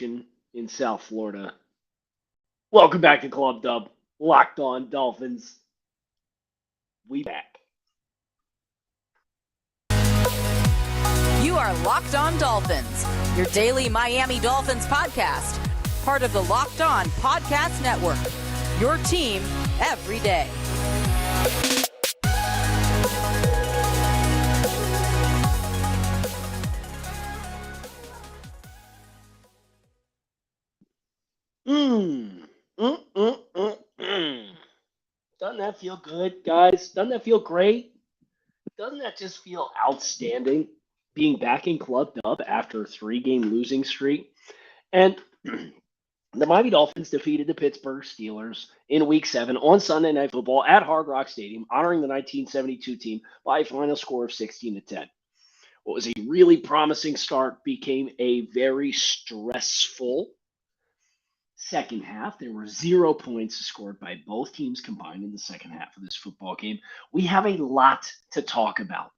in South Florida. Welcome back to Club Dub, Locked On Dolphins. We back. You are Locked On Dolphins, your daily Miami Dolphins podcast, part of the Locked On Podcast Network, your team every day. Doesn't that feel good, guys? Doesn't that feel great? Doesn't that just feel outstanding? Being back in Club Dub after a 3-game losing streak. And the Miami Dolphins defeated the Pittsburgh Steelers in Week 7 on Sunday Night Football at Hard Rock Stadium, honoring the 1972 team by a final score of 16-10. What was a really promising start became a very stressful second half. There were 0 points scored by both teams combined in the second half of this football game. We have a lot to talk about.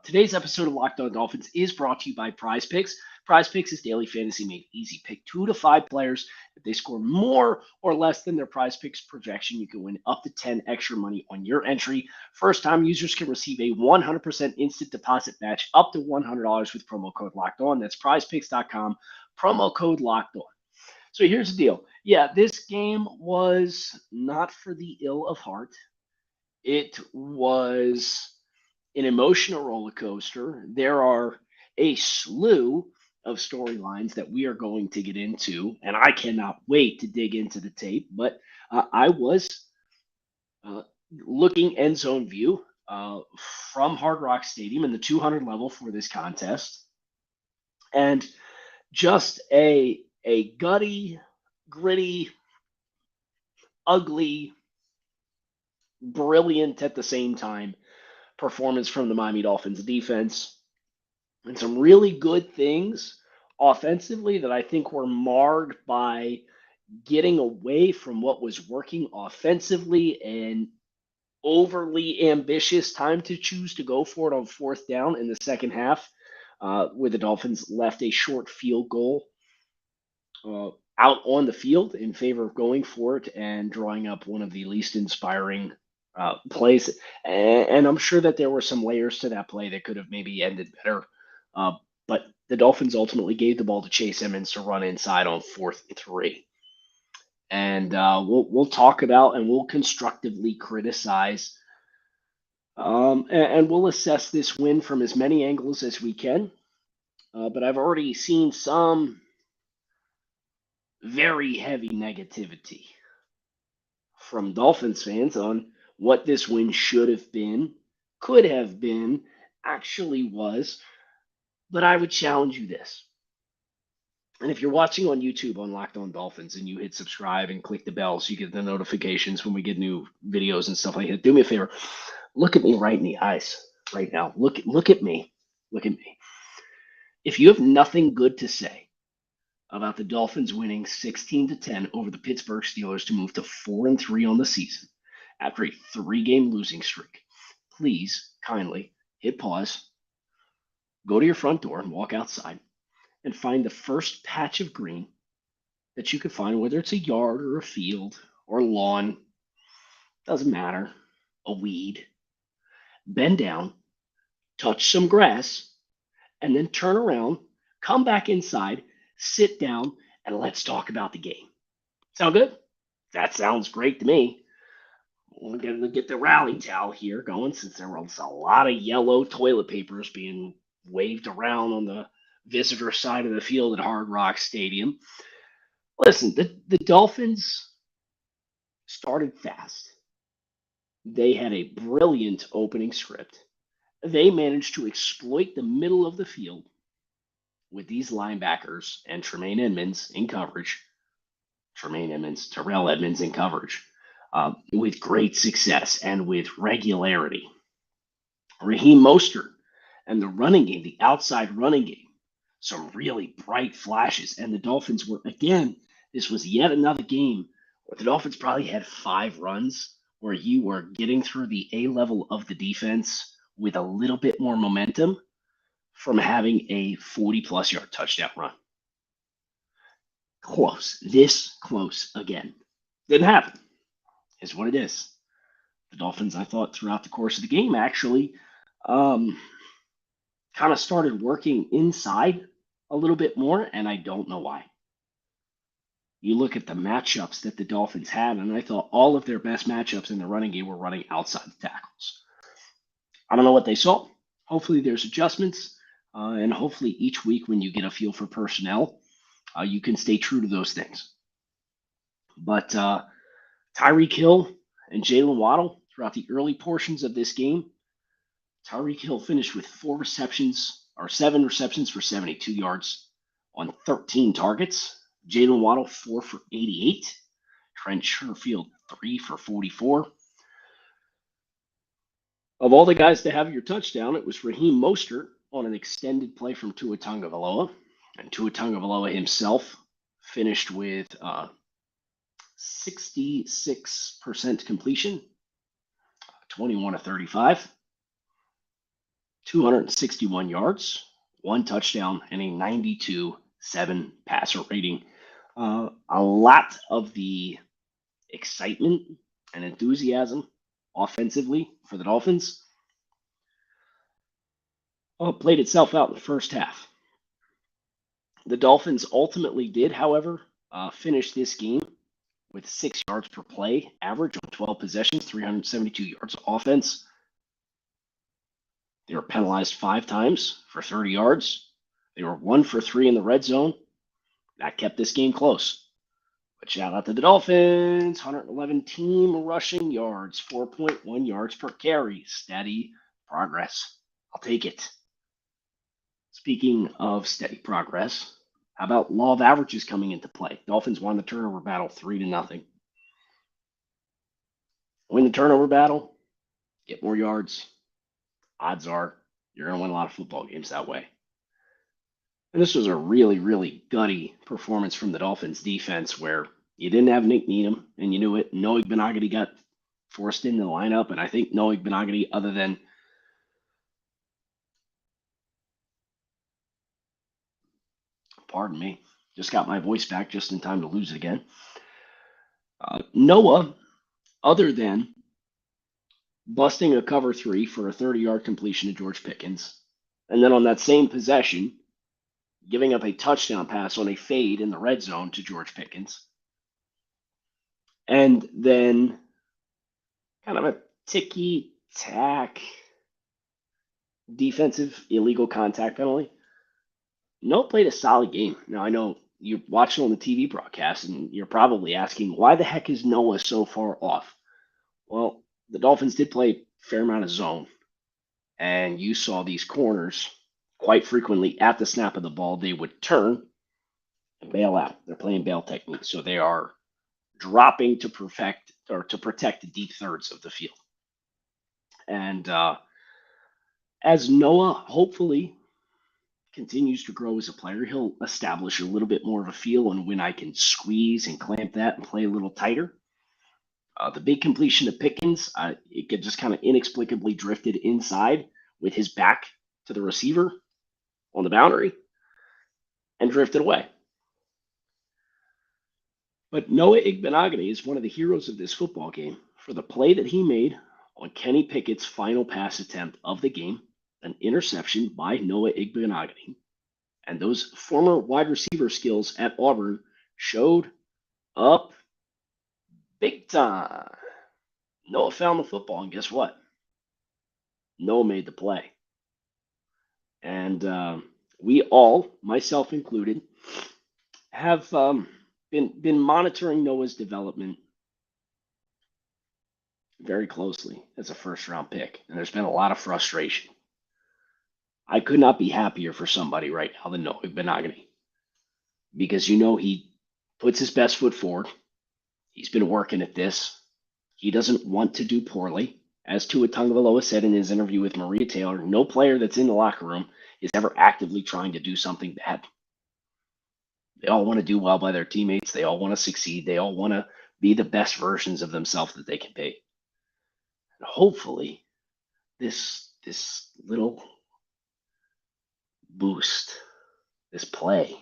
Today's episode of Locked On Dolphins is brought to you by Prize Picks. Prize Picks is daily fantasy made easy. Pick 2 to 5 players. If they score more or less than their Prize Picks projection, you can win up to 10 extra money on your entry. First-time users can receive a 100% instant deposit match up to $100 with promo code Locked On. That's prizepicks.com, promo code Locked On. So here's the deal. Yeah, this game was not for the ill of heart. It was an emotional roller coaster. There are a slew of storylines that we are going to get into, and I cannot wait to dig into the tape. But I was looking end zone view from Hard Rock Stadium in the 200 level for this contest, and just a gutty, gritty, ugly, brilliant at the same time performance from the Miami Dolphins defense, and some really good things offensively that I think were marred by getting away from what was working offensively and overly ambitious time to choose to go for it on fourth down in the second half, where the Dolphins left a short field goal out on the field in favor of going for it and drawing up one of the least inspiring plays. And I'm sure that there were some layers to that play that could have maybe ended better. But the Dolphins ultimately gave the ball to Chase Edmonds to run inside on 4th and 3. And we'll talk about and we'll constructively criticize and we'll assess this win from as many angles as we can. But I've already seen some very heavy negativity from Dolphins fans on what this win should have been, could have been, actually was. But I would challenge you this. And if you're watching on YouTube on Locked On Dolphins and you hit subscribe and click the bell so you get the notifications when we get new videos and stuff like that, do me a favor. Look at me right in the eyes right now. Look at me. Look at me. If you have nothing good to say about the Dolphins winning 16-10 over the Pittsburgh Steelers to move to 4-3 on the season after a 3-game losing streak, please kindly hit pause, go to your front door and walk outside and find the first patch of green that you could find, whether it's a yard or a field or a lawn, doesn't matter, a weed. Bend down, touch some grass, and then turn around, come back inside, sit down, and let's talk about the game. Sound good? That sounds great to me. We're going to get the rally towel here going since there was a lot of yellow toilet papers being waved around on the visitor side of the field at Hard Rock Stadium. Listen, the Dolphins started fast. They had a brilliant opening script. They managed to exploit the middle of the field with these linebackers and Terrell Edmonds in coverage with great success and with regularity. Raheem Mostert and the running game, the outside running game, some really bright flashes. And the Dolphins were, again, this was yet another game where the Dolphins probably had 5 runs where you were getting through the A level of the defense with a little bit more momentum from having a 40-plus yard touchdown run. Close. This close again. Didn't happen. Is what it is. The Dolphins, I thought, throughout the course of the game, actually um, kind of started working inside a little bit more, and I don't know why. You look at the matchups that the Dolphins had, and I thought all of their best matchups in the running game were running outside the tackles. I don't know what they saw. Hopefully, there's adjustments, and hopefully, each week when you get a feel for personnel, you can stay true to those things. But Tyreek Hill and Jalen Waddle throughout the early portions of this game, Tyreek Hill finished with 7 receptions for 72 yards on 13 targets. Jalen Waddle 4 for 88. Trent Sherfield 3 for 44. Of all the guys to have your touchdown, it was Raheem Mostert on an extended play from Tua Tagovailoa, and Tua Tagovailoa himself finished with 66% completion, 21 of 35, 261 yards, 1 touchdown, and a 92.7 passer rating. A lot of the excitement and enthusiasm offensively for the Dolphins played itself out in the first half. The Dolphins ultimately did, however, finish this game with 6 yards per play average on 12 possessions, 372 yards of offense. They were penalized 5 times for 30 yards. They were 1 for 3 in the red zone. That kept this game close. But shout out to the Dolphins, 111 team rushing yards, 4.1 yards per carry. Steady progress. I'll take it. Speaking of steady progress, how about law of averages coming into play? Dolphins won the turnover battle 3-0. Win the turnover battle, get more yards. Odds are you're going to win a lot of football games that way. And this was a really, really gutty performance from the Dolphins defense where you didn't have Nick Needham, and you knew it. Noah Benogany got forced into the lineup, and I think Noah Benogany, other than pardon me, just got my voice back just in time to lose it again. Noah, other than busting a cover 3 for a 30-yard completion to George Pickens, and then on that same possession, giving up a touchdown pass on a fade in the red zone to George Pickens, and then kind of a ticky-tack defensive illegal contact penalty. Noah played a solid game. Now, I know you're watching on the TV broadcast, and you're probably asking, why the heck is Noah so far off? Well, the Dolphins did play a fair amount of zone, and you saw these corners quite frequently at the snap of the ball. They would turn and bail out. They're playing bail technique, so they are dropping to protect the deep thirds of the field. And as Noah hopefully continues to grow as a player, he'll establish a little bit more of a feel on when I can squeeze and clamp that and play a little tighter. The big completion to Pickens, it just kind of inexplicably drifted inside with his back to the receiver on the boundary and drifted away. But Noah Igbenogany is one of the heroes of this football game for the play that he made on Kenny Pickett's final pass attempt of the game, an interception by Noah Igbenogany. And those former wide receiver skills at Auburn showed up big time. Noah found the football, and guess what? Noah made the play. And we all, myself included, have been monitoring Noah's development very closely as a first-round pick, and there's been a lot of frustration. I could not be happier for somebody right now than Noah Benogany, because he puts his best foot forward. He's been working at this. He doesn't want to do poorly. As Tua Tagovailoa said in his interview with Maria Taylor, no player that's in the locker room is ever actively trying to do something bad. They all want to do well by their teammates. They all want to succeed. They all want to be the best versions of themselves that they can be. And hopefully, this little boost, this play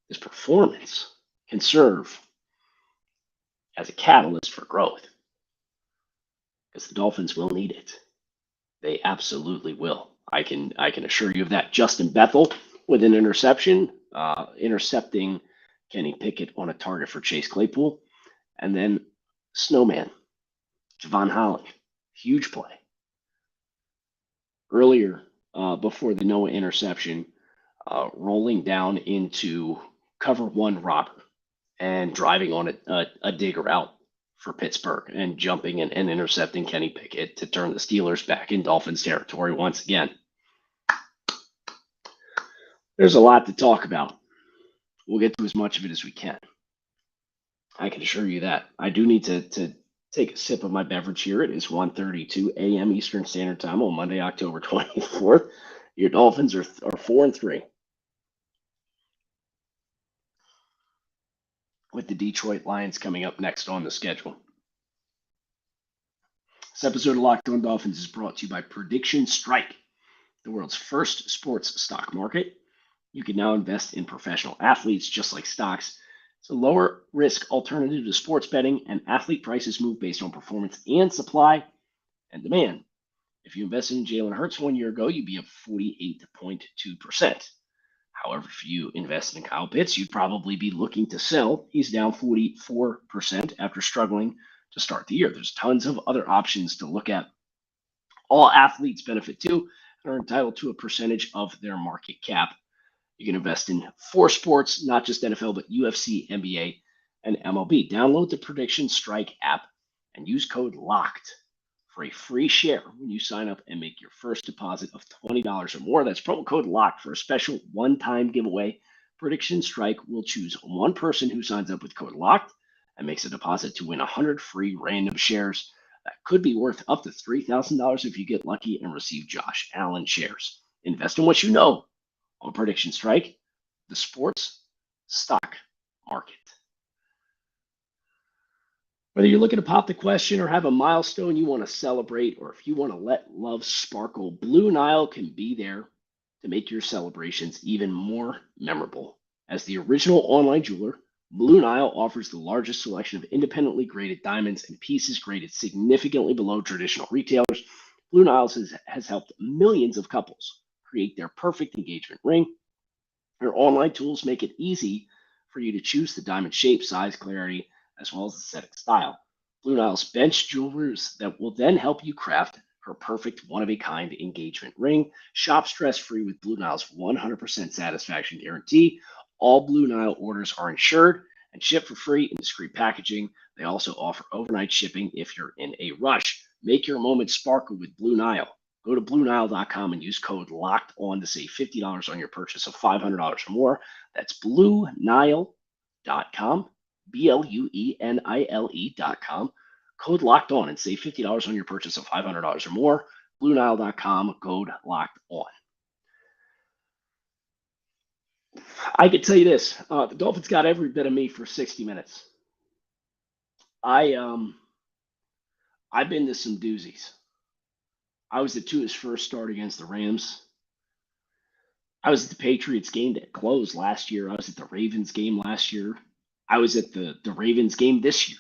this performance can serve as a catalyst for growth because the Dolphins will need it. They absolutely will. I can assure you of that. Justin Bethel with an interception, intercepting Kenny Pickett on a target for Chase Claypool, and then Snowman, Javon Holland, huge play. Earlier, before the Noah interception, rolling down into cover one robber and driving on a digger out for Pittsburgh and jumping and intercepting Kenny Pickett to turn the Steelers back in Dolphins territory once again. There's a lot to talk about. We'll get to as much of it as we can. I can assure you that. I do need to take a sip of my beverage here. It is 1:32 a.m. Eastern Standard Time on Monday, October 24th. Your Dolphins are 4-3. With the Detroit Lions coming up next on the schedule. This episode of Locked On Dolphins is brought to you by Prediction Strike, the world's first sports stock market. You can now invest in professional athletes just like stocks. It's a lower risk alternative to sports betting, and athlete prices move based on performance and supply and demand. If you invested in Jalen Hurts 1 year ago, you'd be up 48.2%. However, if you invested in Kyle Pitts, you'd probably be looking to sell. He's down 44% after struggling to start the year. There's tons of other options to look at. All athletes benefit too and are entitled to a percentage of their market cap. You can invest in 4 sports, not just NFL, but UFC, NBA, and MLB. Download the Prediction Strike app and use code LOCKED for a free share when you sign up and make your first deposit of $20 or more. That's promo code LOCKED for a special one-time giveaway. Prediction Strike will choose one person who signs up with code LOCKED and makes a deposit to win 100 free random shares. That could be worth up to $3,000 if you get lucky and receive Josh Allen shares. Invest in what you know on Prediction Strike, the sports stock market. Whether you're looking to pop the question or have a milestone you want to celebrate, or if you want to let love sparkle, Blue Nile can be there to make your celebrations even more memorable. As the original online jeweler, Blue Nile offers the largest selection of independently graded diamonds and pieces graded significantly below traditional retailers. Blue Nile has helped millions of couples create their perfect engagement ring. Their online tools make it easy for you to choose the diamond shape, size, clarity, as well as aesthetic style. Blue Nile's bench jewelers that will then help you craft her perfect one-of-a-kind engagement ring. Shop stress-free with Blue Nile's 100% satisfaction guarantee. All Blue Nile orders are insured and shipped for free in discreet packaging. They also offer overnight shipping if you're in a rush. Make your moment sparkle with Blue Nile. Go to BlueNile.com and use code LOCKEDON to save $50 on your purchase of $500 or more. That's BlueNile.com, BlueNile.com. Code LOCKEDON and save $50 on your purchase of $500 or more. BlueNile.com, code LOCKEDON. I can tell you this, the Dolphins got every bit of me for 60 minutes. I've been to some doozies. I was at Tua's first start against the Rams. I was at the Patriots game that closed last year. I was at the Ravens game last year. I was at the Ravens game this year.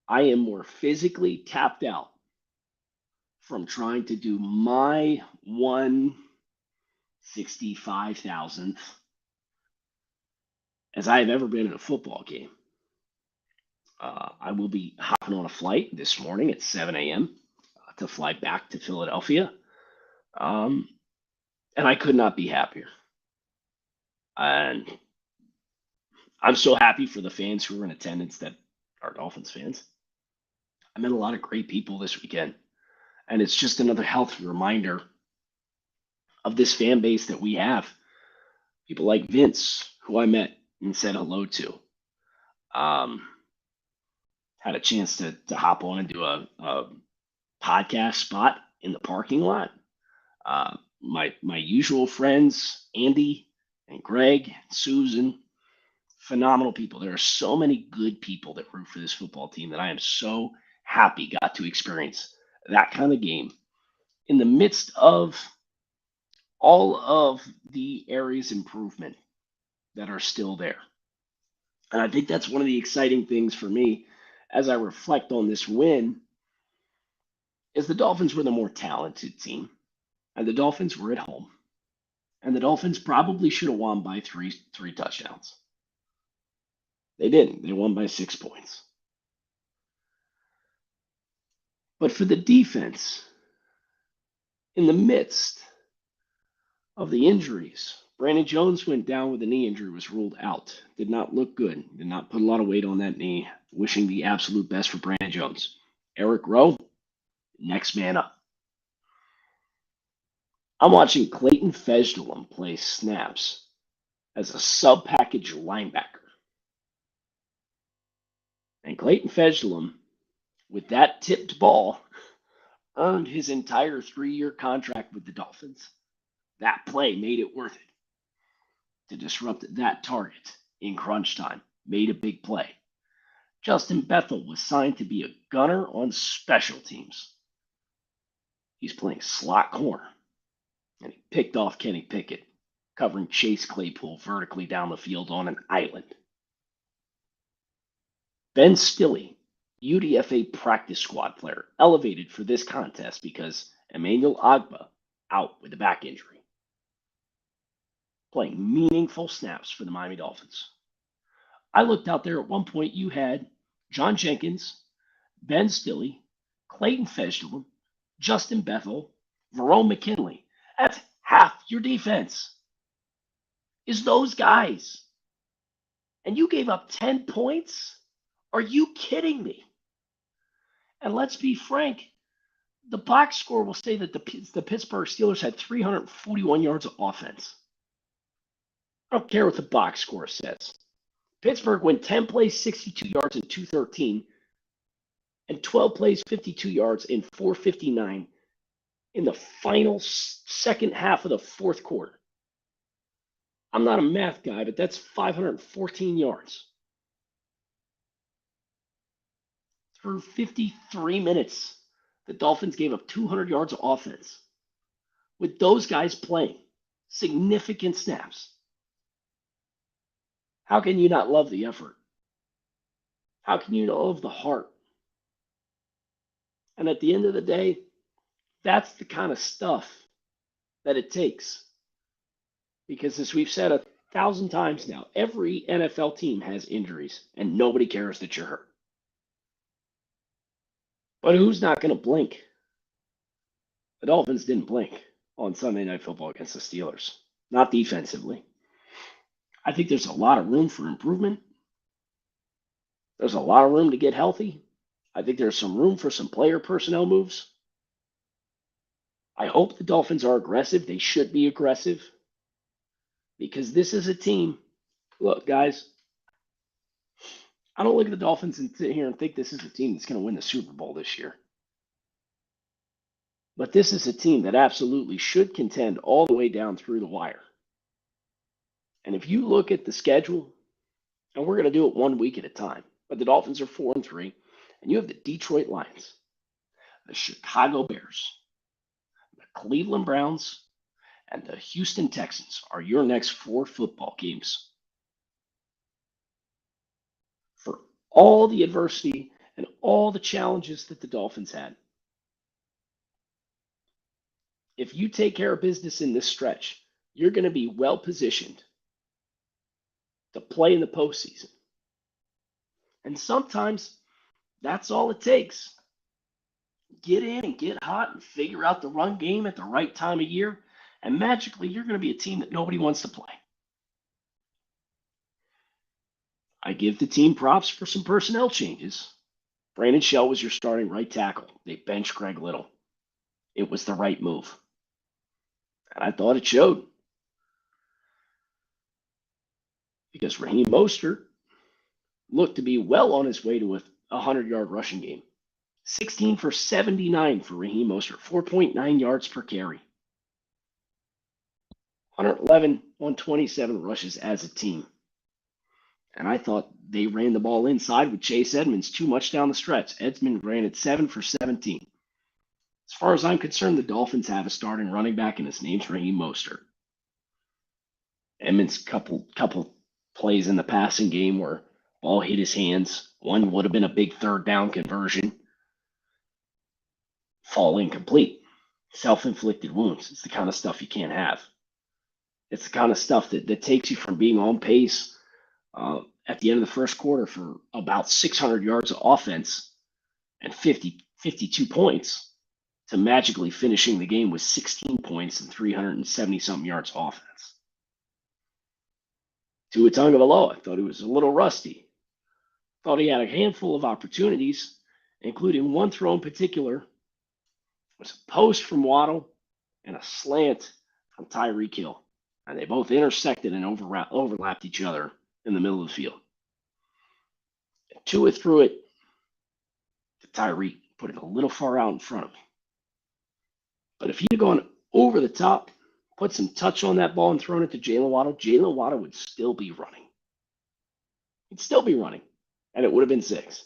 I am more physically tapped out from trying to do my 165,000th as I have ever been in a football game. I will be hopping on a flight this morning at 7 a.m. To fly back to Philadelphia. And I could not be happier. And I'm so happy for the fans who were in attendance that are Dolphins fans. I met a lot of great people this weekend. And it's just another healthy reminder of this fan base that we have. People like Vince, who I met and said hello to. Had a chance to hop on and do a podcast spot in the parking lot. My usual friends, Andy and Greg, Susan, phenomenal people. There are so many good people that root for this football team that I am so happy got to experience that kind of game in the midst of all of the areas improvement that are still there. And I think that's one of the exciting things for me as I reflect on this win is the Dolphins were the more talented team, and the Dolphins were at home. And the Dolphins probably should have won by three touchdowns. They didn't. They won by 6 points. But for the defense, in the midst of the injuries, Brandon Jones went down with a knee injury, was ruled out. Did not look good. Did not put a lot of weight on that knee. Wishing the absolute best for Brandon Jones. Eric Rowe, next man up. I'm watching Clayton Fejedelem play snaps as a sub-package linebacker. And Clayton Fejedelem, with that tipped ball, earned his entire 3-year contract with the Dolphins. That play made it worth it. To disrupt that target in crunch time, made a big play. Justin Bethel was signed to be a gunner on special teams. He's playing slot corner. And he picked off Kenny Pickett, covering Chase Claypool vertically down the field on an island. Ben Stille, UDFA practice squad player, elevated for this contest because Emmanuel Ogbah out with a back injury. Playing meaningful snaps for the Miami Dolphins. I looked out there at one point, you had John Jenkins, Ben Stille, Clayton Fejedelem, Justin Bethel, Verone McKinley. That's half your defense. Is those guys. And you gave up 10 points? Are you kidding me? And let's be frank, the box score will say that the Pittsburgh Steelers had 341 yards of offense. I don't care what the box score says. Pittsburgh went 10 plays, 62 yards in 213, and 12 plays, 52 yards in 459 in the final second half of the fourth quarter. I'm not a math guy, but that's 514 yards. Through 53 minutes, the Dolphins gave up 200 yards of offense. With those guys playing significant snaps, how can you not love the effort? How can you not love the heart? And at the end of the day, that's the kind of stuff that it takes. Because as we've said 1,000 times now, every NFL team has injuries and nobody cares that you're hurt. But who's not going to blink? The Dolphins didn't blink on Sunday Night Football against the Steelers, not defensively. I think there's a lot of room for improvement. There's a lot of room to get healthy. I think there's some room for some player personnel moves. I hope the Dolphins are aggressive. They should be aggressive because this is a team. Look, guys, I don't look at the Dolphins and sit here and think this is a team that's going to win the Super Bowl this year. But this is a team that absolutely should contend all the way down through the wire. And if you look at the schedule, and we're going to do it 1 week at a time, but the Dolphins are 4-3, and you have the Detroit Lions, the Chicago Bears, the Cleveland Browns, and the Houston Texans are your next 4 football games. For all the adversity and all the challenges that the Dolphins had, if you take care of business in this stretch, you're going to be well positioned to play in the postseason. And sometimes that's all it takes. Get in and get hot and figure out the run game at the right time of year, and magically you're going to be a team that nobody wants to play. I give the team props for some personnel changes. Brandon Shell was your starting right tackle. They benched Greg Little. It was the right move. And I thought it showed. Because Raheem Mostert looked to be well on his way to a 100-yard rushing game. 16 for 79 for Raheem Mostert, 4.9 yards per carry. 111 on 27 rushes as a team. And I thought they ran the ball inside with Chase Edmonds too much down the stretch. Edmonds ran it 7 for 17. As far as I'm concerned, the Dolphins have a starting running back, and his name's Raheem Mostert. Edmonds couple plays in the passing game where ball hit his hands. One would have been a big third down conversion. Fall incomplete. Self-inflicted wounds. It's the kind of stuff you can't have. It's the kind of stuff that takes you from being on pace at the end of the first quarter for about 600 yards of offense and 52 points to magically finishing the game with 16 points and 370-something yards of offense. Tua Tagovailoa, I thought he was a little rusty. Thought he had a handful of opportunities, including one throw in particular. It was a post from Waddle and a slant from Tyreek Hill. And they both intersected and overlapped each other in the middle of the field. Tua threw it to Tyreek, put it a little far out in front of him. But if he'd have gone over the top, put some touch on that ball and thrown it to Jalen Waddle would still be running. He'd still be running, and it would have been 6.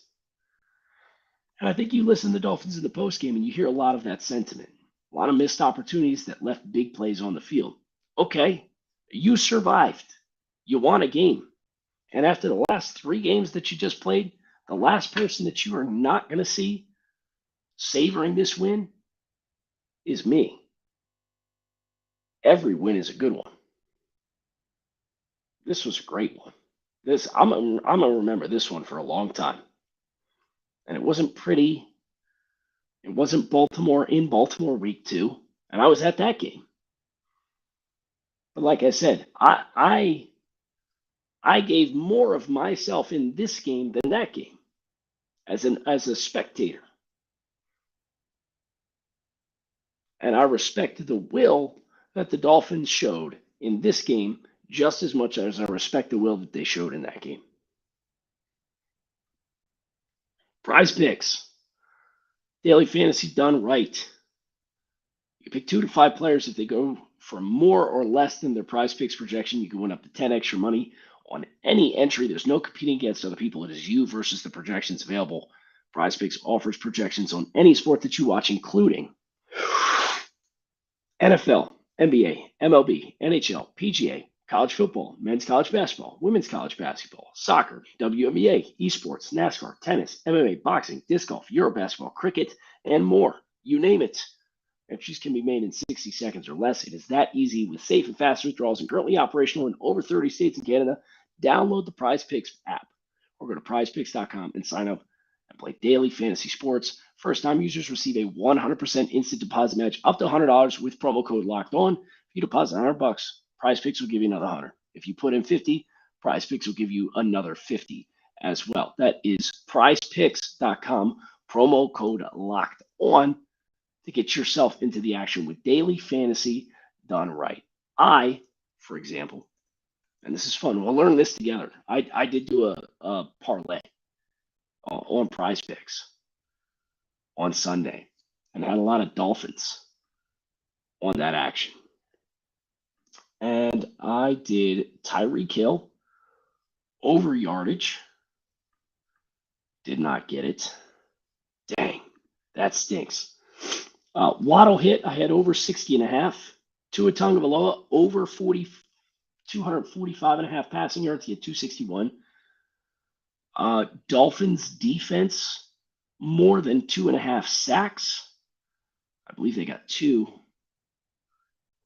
And I think you listen to the Dolphins in the postgame, and you hear a lot of that sentiment. A lot of missed opportunities that left big plays on the field. Okay, you survived. You won a game. And after the last 3 games that you just played, the last person that you are not going to see savoring this win is me. Every win is a good one. This was a great one. I'm gonna remember this one for a long time. And it wasn't pretty. It wasn't Baltimore in Baltimore week 2, and I was at that game. But like I said, I gave more of myself in this game than that game as a spectator. And I respect the will that the Dolphins showed in this game just as much as I respect the will that they showed in that game. Prize picks. Daily fantasy done right. You pick 2 to 5 players. If they go for more or less than their prize picks projection, you can win up to 10 extra money on any entry. There's no competing against other people. It is you versus the projections available. Prize Picks offers projections on any sport that you watch, including NFL, NBA, MLB, NHL, PGA, college football, men's college basketball, women's college basketball, soccer, WNBA, esports, NASCAR, tennis, MMA, boxing, disc golf, Eurobasketball, cricket, and more. You name it. Entries can be made in 60 seconds or less. It is that easy with safe and fast withdrawals and currently operational in over 30 states and Canada. Download the Prize Picks app or go to prizepicks.com and sign up and play daily fantasy sports. First-time users receive a 100% instant deposit match up to $100 with promo code Locked On. If you deposit $100, Prize Picks will give you another 100. If you put in 50, Prize Picks will give you another 50 as well. That is prizepicks.com, promo code Locked On to get yourself into the action with daily fantasy done right. I, for example, and this is fun, we'll learn this together. I did do a parlay on Prize Picks on Sunday and had a lot of Dolphins on that action. And I did Tyreek Hill over yardage. Did not get it. Dang, that stinks. Waddle hit. I had over 60.5. Tua Tagovailoa over 245.5 passing yards. He had 261. Dolphins defense more than 2.5 sacks. I believe they got 2.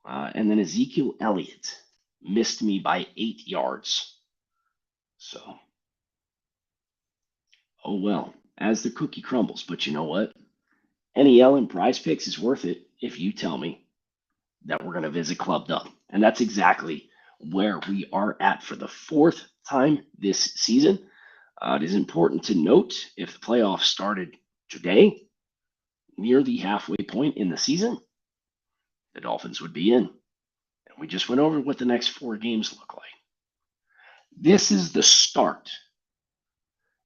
And then Ezekiel Elliott missed me by 8 yards. So, oh well, as the cookie crumbles. But you know what? NEL and Prize Picks is worth it if you tell me that we're going to visit Club Dub. And that's exactly where we are at for the 4th time this season. It is important to note if the playoffs started today, near the halfway point in the season, the Dolphins would be in. And we just went over what the next 4 games look like. This is the start.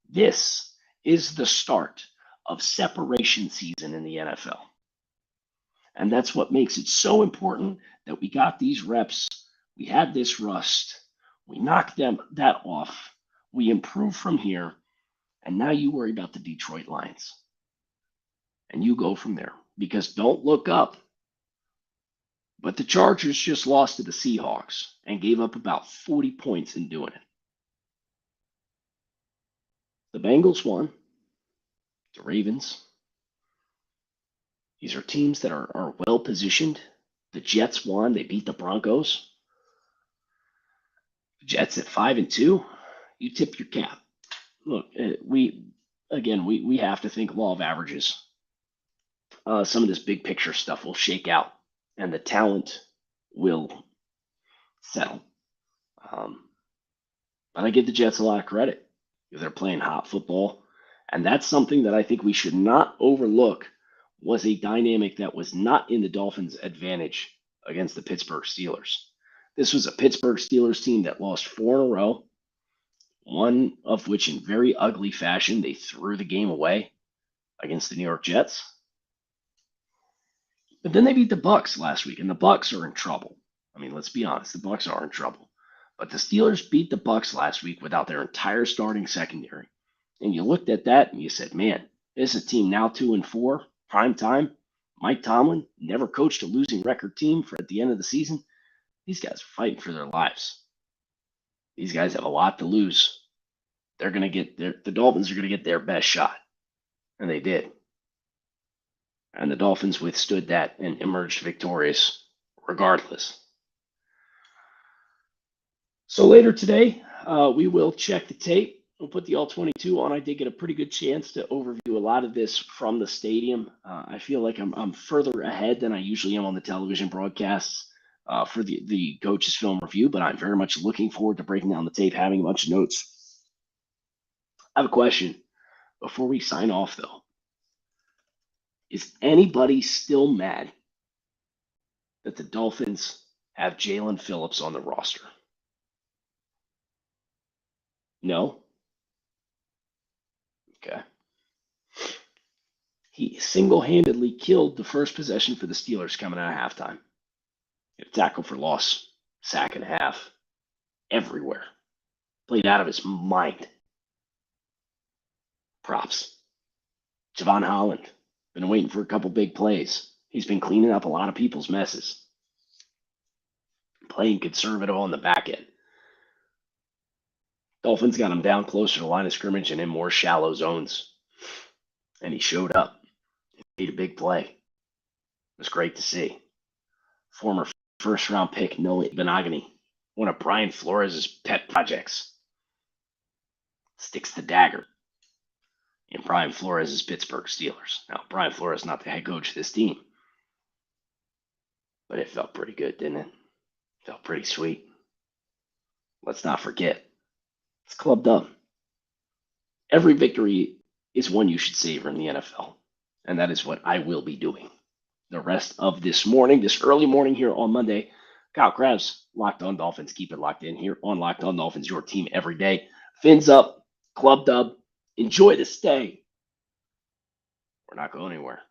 This is the start of separation season in the NFL. And that's what makes it so important that we got these reps. We had this rust. We knocked that off. We improve from here. And now you worry about the Detroit Lions. And you go from there. Because don't look up. But the Chargers just lost to the Seahawks and gave up about 40 points in doing it. The Bengals won. The Ravens. These are teams that are well positioned. The Jets won. They beat the Broncos. The Jets at 5-2. You tip your cap. Look, we have to think law of averages. Some of this big picture stuff will shake out, and the talent will settle. But I give the Jets a lot of credit. They're playing hot football, and that's something that I think we should not overlook. Was a dynamic that was not in the Dolphins' advantage against the Pittsburgh Steelers. This was a Pittsburgh Steelers team that lost 4 in a row, one of which in very ugly fashion they threw the game away against the New York Jets. But then they beat the Bucs last week, and the Bucs are in trouble. I mean, let's be honest, the Bucs are in trouble. But the Steelers beat the Bucs last week without their entire starting secondary. And you looked at that and you said, man, this is a team now 2-4, prime time. Mike Tomlin never coached a losing record team for at the end of the season. These guys are fighting for their lives. These guys have a lot to lose. They're going to get the Dolphins are going to get their best shot. And they did. And the Dolphins withstood that and emerged victorious regardless. So later today, we will check the tape. We'll put the All-22 on. I did get a pretty good chance to overview a lot of this from the stadium. I feel like I'm further ahead than I usually am on the television broadcasts for the coach's film review, but I'm very much looking forward to breaking down the tape, having a bunch of notes. I have a question before we sign off, though. Is anybody still mad that the Dolphins have Jalen Phillips on the roster? No? Okay. He single-handedly killed the first possession for the Steelers coming out of halftime. A tackle for loss, sack and a half, everywhere. Played out of his mind. Props. Javon Holland, been waiting for a couple big plays. He's been cleaning up a lot of people's messes. Playing conservative on the back end. Dolphins got him down closer to the line of scrimmage and in more shallow zones. And he showed up. He made a big play. It was great to see. Former first-round pick Noah Benogany, one of Brian Flores' pet projects, sticks the dagger in Brian Flores' Pittsburgh Steelers. Now, Brian Flores is not the head coach of this team. But it felt pretty good, didn't it? Felt pretty sweet. Let's not forget. It's clubbed up. Every victory is one you should savor in the NFL. And that is what I will be doing the rest of this morning, this early morning here on Monday. Kyle Krabs, Locked On Dolphins. Keep it locked in here on Locked On Dolphins, your team every day. Fins up, clubbed up. Enjoy the stay. We're not going anywhere.